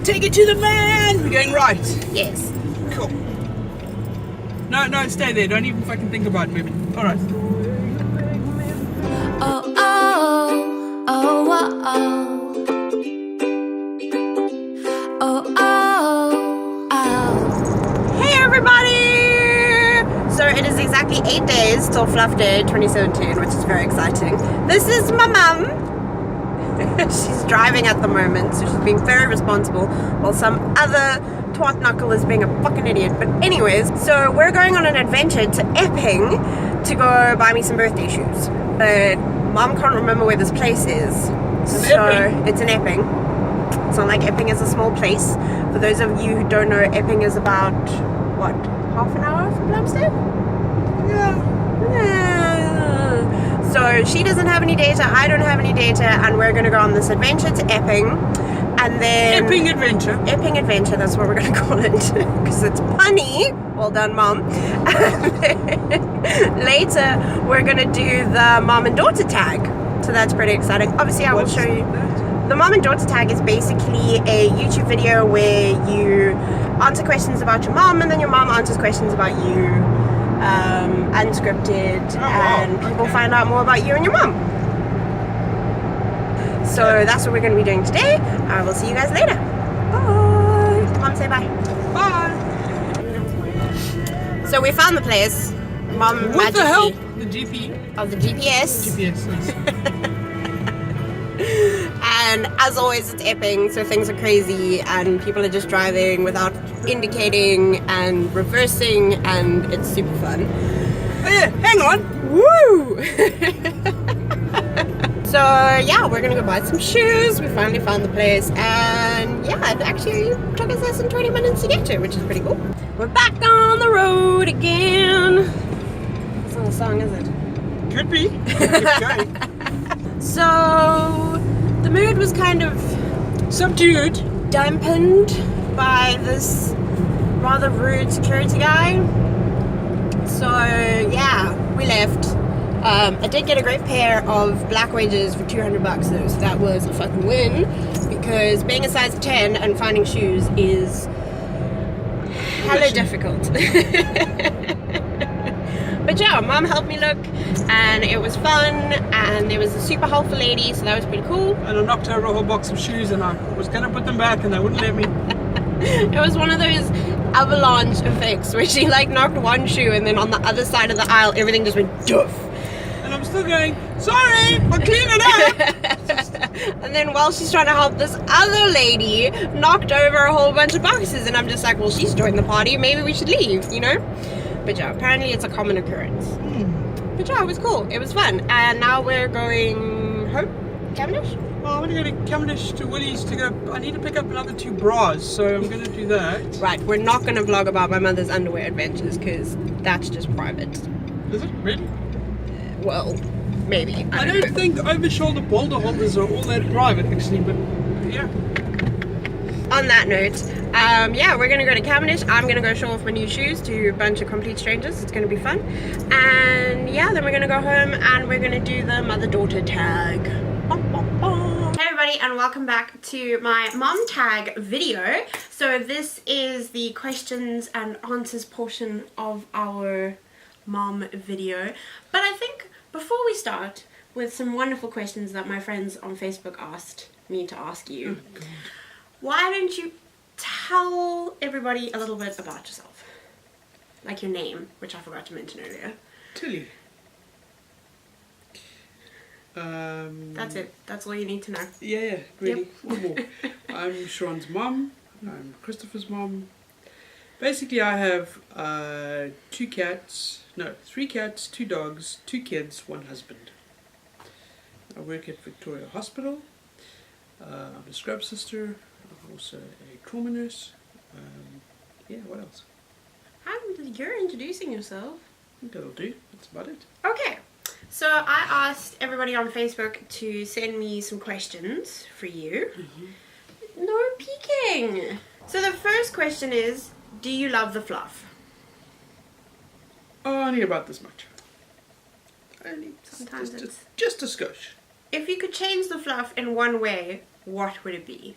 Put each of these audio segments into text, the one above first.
Take it to the van! We're going right. Yes. Cool. No, stay there. Don't even fucking think about moving. Alright. Oh, oh, oh, oh, oh, oh, oh. Hey everybody! So it is exactly 8 days till Fluff Day 2017, which is very exciting. This is my mum. She's driving at the moment, so she's being very responsible, while some other twat knuckle is being a fucking idiot. But anyways, so we're going on an adventure to Epping to go buy me some birthday shoes. But Mom can't remember where this place is. So it's in Epping. It's not like Epping is a small place. For those of you who don't know, Epping is about, what, half an hour from Plumstead? Yeah. So she doesn't have any data, I don't have any data, and we're going to go on this adventure to Epping. And then... Epping Adventure. Epping Adventure, that's what we're going to call it. Because it's punny. Well done, Mom. And then later, we're going to do the mom and daughter tag. So that's pretty exciting. Obviously, I will show you. The mom and daughter tag is basically a YouTube video where you answer questions about your mom, and then your mom answers questions about you. Unscripted, and people find out more about you and your mom. So that's what we're going to be doing today. I will see you guys later. Bye. Mom, say bye. Bye. So we found the place. Mom With magically the help the GP. of the GPS. GPS. And as always, it's Epping, so things are crazy and people are just driving without indicating and reversing, and it's super fun. Oh yeah, hang on. Woo! So yeah, we're gonna go buy some shoes. We finally found the place, and yeah, it actually took us less than 20 minutes to get to, which is pretty cool. We're back on the road again. It's not a song, is it? Could be. Keep going. So the mood was kind of Subdued. dampened by this rather rude security guy. So yeah, we left. I did get a great pair of black wedges for $200 though, so that was a fucking win, because being a size 10 and finding shoes is hella difficult. But yeah, Mom helped me look, and it was fun, and there was a super helpful lady, so that was pretty cool. And I knocked over a whole box of shoes, and I was gonna put them back, and they wouldn't let me. It was one of those avalanche effects where she like knocked one shoe, and then on the other side of the aisle everything just went doof. And I'm still going, sorry, I'll clean it up. And then while she's trying to help, this other lady knocked over a whole bunch of boxes, and I'm just like, well, she's joined the party, maybe we should leave, you know? But yeah, apparently it's a common occurrence. But yeah, it was cool, it was fun. And now we're going home, Cavendish? Well, I'm gonna go to Cavendish to Woolies to go. I need to pick up another 2 bras, so I'm gonna do that. Right, we're not gonna vlog about my mother's underwear adventures, because that's just private. Is it? Really? Well, maybe. I don't think over-shoulder boulder holders are all that private, actually, but yeah. On that note, yeah, we're gonna go to Cavendish. I'm gonna go show off my new shoes to a bunch of complete strangers. It's gonna be fun. And yeah, then we're gonna go home and we're gonna do the mother-daughter tag. Hey everybody, and welcome back to my mom tag video. So this is the questions and answers portion of our mom video. But I think before we start with some wonderful questions that my friends on Facebook asked me to ask you, why don't you tell everybody a little bit about yourself? Like your name, which I forgot to mention earlier. Tilly. That's it. That's all you need to know. Yeah, really. Yep. One more. I'm Sharon's mum. I'm Christopher's mum. Basically, I have 3 cats, 2 dogs, 2 kids, 1 husband. I work at Victoria Hospital. I'm a scrub sister. I'm also a trauma nurse. Yeah, what else? You're introducing yourself. That'll do. That's about it. Okay. So I asked everybody on Facebook to send me some questions for you. No peeking. So the first question is, do you love the fluff? Oh, only about this much. Sometimes just a skosh. If you could change the fluff in one way, what would it be?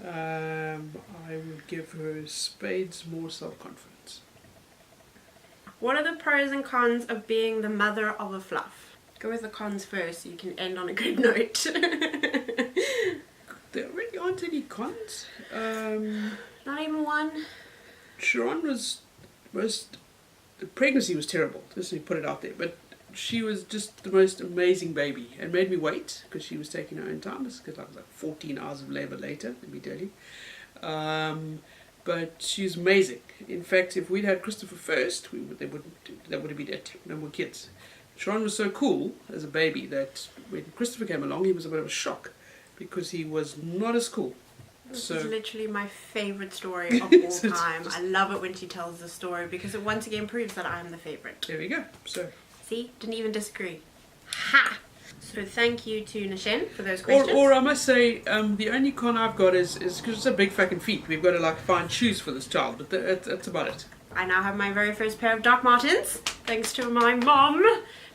I would give her spades more self-confidence. What are the pros and cons of being the mother of a fluff? Go with the cons first so you can end on a good note. There really aren't any cons. Not even one? Sharon the pregnancy was terrible, just to put it out there, but she was just the most amazing baby and made me wait because she was taking her own time, because I was like 14 hours of labour later, let me tell you. But she's amazing. In fact, if we'd had Christopher first, that would have been it, no more kids. Sharon was so cool as a baby that when Christopher came along, he was a bit of a shock because he was not as cool. This is literally my favourite story of all time. I love it when she tells the story because it once again proves that I'm the favourite. There we go. So, see, didn't even disagree. Ha! So thank you to Nishen for those questions. Or I must say, the only con I've got is because it's a big fucking feat. We've got to like find shoes for this child, but that's about it. I now have my very first pair of Doc Martens, thanks to my mom,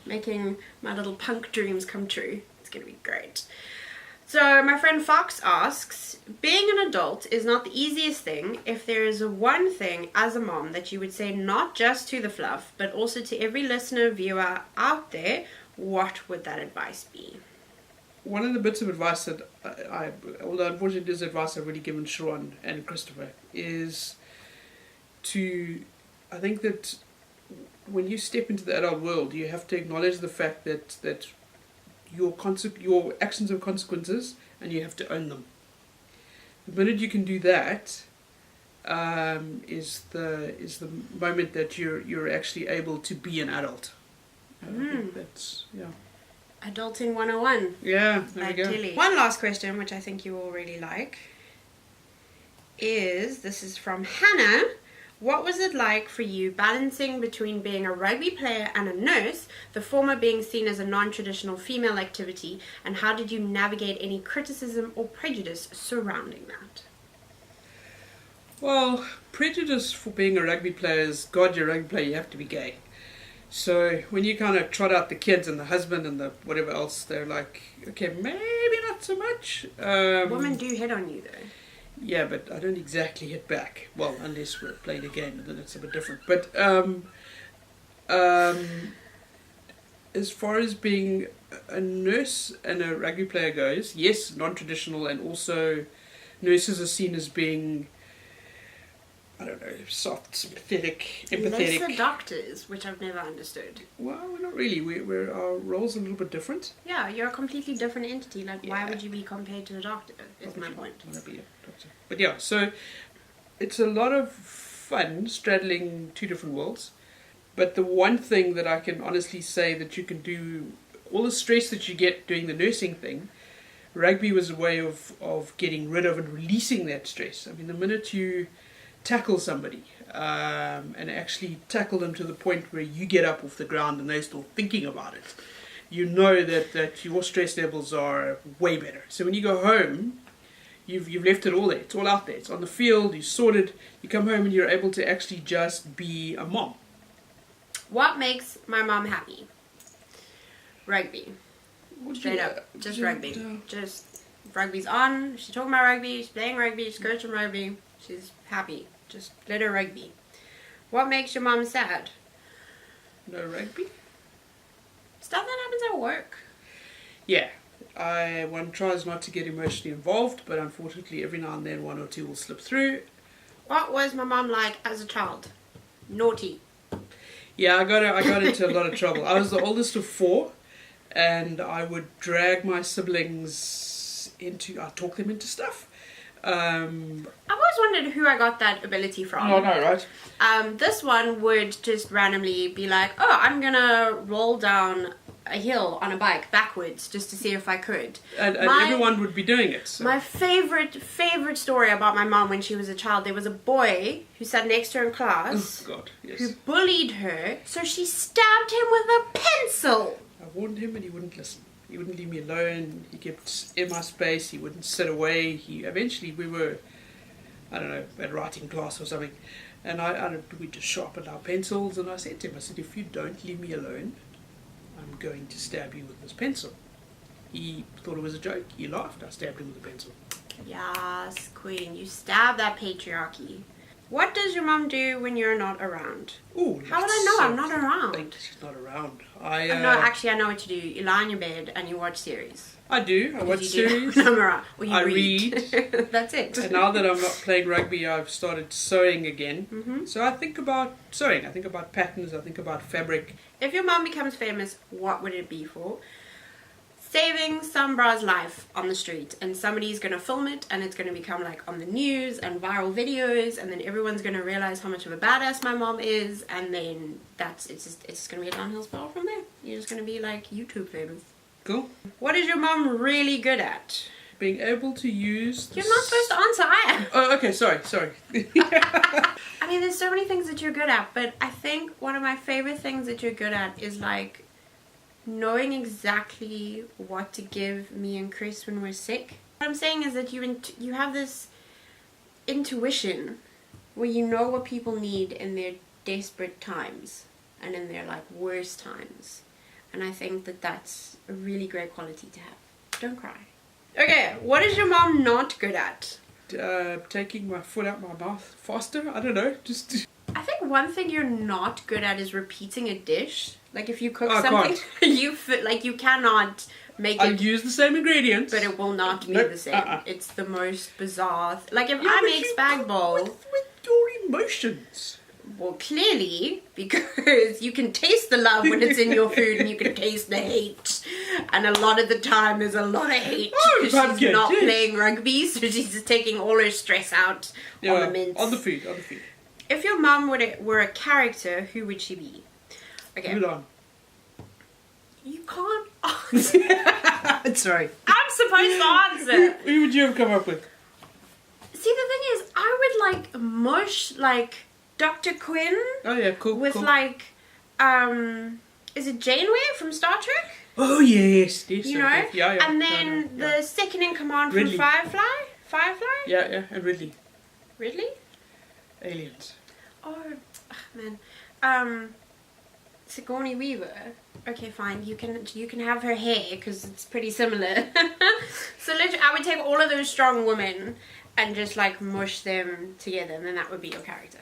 making my little punk dreams come true. It's going to be great. So my friend Fox asks, being an adult is not the easiest thing. If there is one thing as a mom that you would say not just to the fluff, but also to every listener, viewer out there, what would that advice be? One of the bits of advice that although unfortunately this advice I've already given Sharon and Christopher, is I think that when you step into the adult world, you have to acknowledge the fact that your actions have consequences, and you have to own them. The minute you can do that, is the moment that you're actually able to be an adult. I think that's Adulting 101. Yeah, there we go. One last question, which I think you all really like, this is from Hannah. What was it like for you balancing between being a rugby player and a nurse, the former being seen as a non-traditional female activity, and how did you navigate any criticism or prejudice surrounding that? Well, prejudice for being a rugby player is, God, you're a rugby player, you have to be gay. So when you kind of trot out the kids and the husband and the whatever else, they're like, okay, maybe not so much. Women do hit on you though. Yeah, but I don't exactly hit back. Well, unless we're playing a game, and then it's a bit different. But as far as being a nurse and a rugby player goes, yes, non-traditional, and also nurses are seen as being, I don't know, soft, sympathetic, empathetic. Lesser doctors, which I've never understood. Well, we're not really. Our roles are a little bit different. Yeah, you're a completely different entity. Like, why would you be compared to the doctor, is my point. I want to be a doctor. But yeah, so it's a lot of fun straddling two different worlds. But the one thing that I can honestly say that you can do, all the stress that you get doing the nursing thing, rugby was a way of getting rid of and releasing that stress. I mean, the minute you tackle somebody and actually tackle them to the point where you get up off the ground and they're still thinking about it, you know that your stress levels are way better. So when you go home, you've left it all there. It's all out there. It's on the field. You sorted. You come home and you're able to actually just be a mom. What makes my mom happy? Rugby. Straight up. Just rugby. Just rugby's on. She's talking about rugby. She's playing rugby. She's coaching rugby. She's happy. Just let her rugby. What makes your mom sad? No rugby? Stuff that happens at work. Yeah. One tries not to get emotionally involved, but unfortunately every now and then one or two will slip through. What was my mom like as a child? Naughty. Yeah, I got into a lot of trouble. I was the oldest of four, and I would drag my siblings I'd talk them into stuff. I've always wondered who I got that ability from. Oh, no, right? This one would just randomly be like, oh, I'm gonna roll down a hill on a bike backwards just to see if I could. And everyone would be doing it. So. My favorite story about my mom when she was a child, there was a boy who sat next to her in class who bullied her, so she stabbed him with a pencil. I warned him and he wouldn't listen. He wouldn't leave me alone. He kept in my space. He wouldn't sit away. Eventually we were, I don't know, at writing class or something, and we just sharpened our pencils, and I said to him, if you don't leave me alone, I'm going to stab you with this pencil. He thought it was a joke. He laughed. I stabbed him with a pencil. Yes, queen. You stab that patriarchy. What does your mom do when you're not around? Ooh, how would I know I'm not around? Think she's not around. No, actually, I know what you do. You lie in your bed and you watch series. I do. I watch series. When I'm around. Or you I read. That's it. And now that I'm not playing rugby, I've started sewing again. So I think about sewing. I think about patterns. I think about fabric. If your mom becomes famous, what would it be for? Saving some bra's life on the street, and somebody's gonna film it, and it's gonna become like on the news and viral videos, and then everyone's gonna realize how much of a badass my mom is, and then it's just gonna be a downhill spiral from there. You're just gonna be like YouTube famous. Cool. What is your mom really good at? Being able to use... You're not supposed to answer, I am. Oh, okay, sorry. I mean, there's so many things that you're good at, but I think one of my favorite things that you're good at is like knowing exactly what to give me and Chris when we're sick. What I'm saying is that you have this intuition where you know what people need in their desperate times and in their like worst times, and I think that that's a really great quality to have. Don't cry. Okay, what is your mom not good at? Taking my foot out my mouth faster. I don't know. Just. I think one thing you're not good at is repeating a dish. Like if you cook I something, you cannot make it. I use the same ingredients, but it will not be the same. It's the most bizarre. Like if I make spag bowl with your emotions. Well, clearly, because you can taste the love when it's in your food, and you can taste the hate. And a lot of the time, there's a lot of hate because she's not playing rugby, so she's just taking all her stress out on the mince. On the food. If your mum were a character, who would she be? Okay. Mulan. You can't answer. Sorry. I'm supposed to answer. Who would you have come up with? See, the thing is, I would like mush like Dr. Quinn. Oh yeah, cool. With like, is it Janeway from Star Trek? Oh yes. You know? Yeah. And then the second in command Ridley. from Firefly? Yeah, and Ridley. Ridley? Aliens. Oh, man. Sigourney Weaver. Okay, fine. You can have her hair because it's pretty similar. So literally, I would take all of those strong women and just like mush them together, and then that would be your character.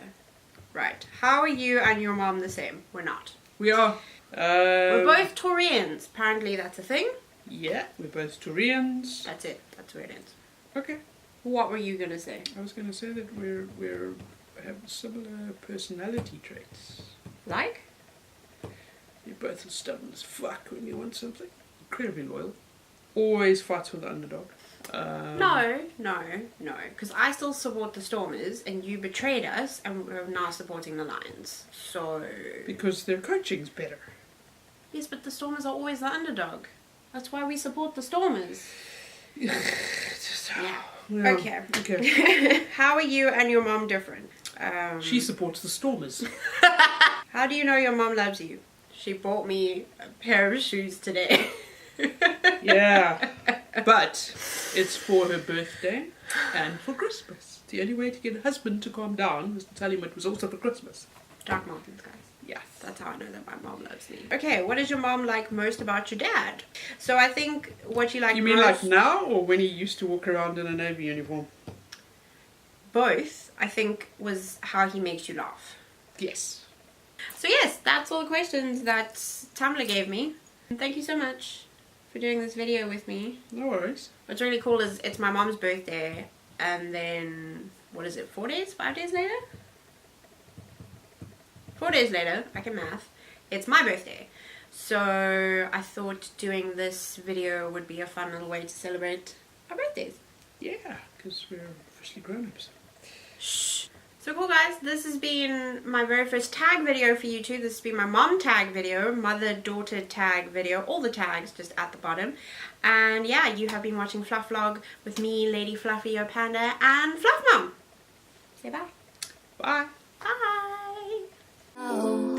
Right. How are you and your mom the same? We're not. We are. We're both Taurians. Apparently, that's a thing. Yeah, we're both Taurians. That's it. That's where it ends. Okay. What were you gonna say? I was gonna say that we have similar personality traits. Like? You're both as stubborn as fuck when you want something. Incredibly loyal. Always fights for the underdog. No. Because I still support the Stormers, and you betrayed us, and we're now supporting the Lions. So. Because their coaching's better. Yes, but the Stormers are always the underdog. That's why we support the Stormers. Yeah. Okay. How are you and your mom different? She supports the Stormers. How do you know your mom loves you? She bought me a pair of shoes today. Yeah. But it's for her birthday and for Christmas. The only way to get a husband to calm down was to tell him it was also for Christmas. Dark Mountains, guys. Yes. That's how I know that my mom loves me. Okay, what does your mom like most about your dad? So I think what you like most... You mean like now, or when he used to walk around in a Navy uniform? Both, I think, was how he makes you laugh. Yes. So yes, that's all the questions that Tumblr gave me. Thank you so much for doing this video with me. No worries. What's really cool is it's my mom's birthday, and then, what is it, 4 days? 5 days later? 4 days later, I can math, it's my birthday. So I thought doing this video would be a fun little way to celebrate our birthdays. Yeah, because we're officially grown-ups. Shh. So cool, guys, this has been my very first tag video for you two. This has been my mom tag video, mother-daughter tag video, all the tags just at the bottom. And yeah, you have been watching FluffVlog with me, Lady Fluffee Panda, and FluffMom. Say bye. Bye. Bye. Oh.